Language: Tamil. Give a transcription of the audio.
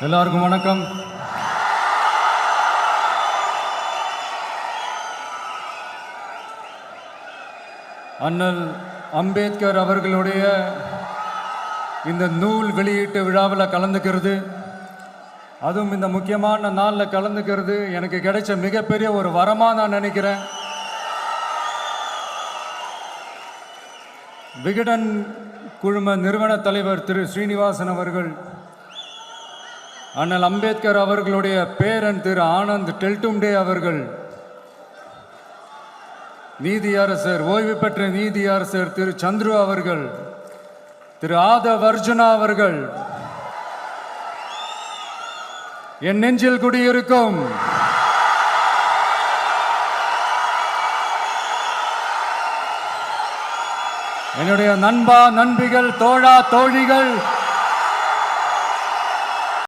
எல்லாருக்கும் வணக்கம். அண்ணல் அம்பேத்கர் அவர்களுடைய இந்த நூல் வெளியீட்டு விழாவில் கலந்துக்கிறது, அதுவும் இந்த முக்கியமான நாளில் கலந்துக்கிறது எனக்கு கிடைச்ச மிகப்பெரிய ஒரு வரமாக நான் நினைக்கிறேன். விகடன் குழும நிறுவன தலைவர் திரு ஸ்ரீனிவாசன் அவர்கள், அண்ணல் அம்பேத்கர் அவர்களுடைய பேரன் திரு ஆனந்த் டெல்டும்டே அவர்கள், நீதியரசர் ஓய்வு பெற்ற நீதியரசர் திரு சந்துரு அவர்கள், திரு ஆதவ் அர்ஜுனா அவர்கள், என் நெஞ்சில் குடியிருக்கும் என்னுடைய நண்பா நண்பிகள், தோழா தோழிகள்,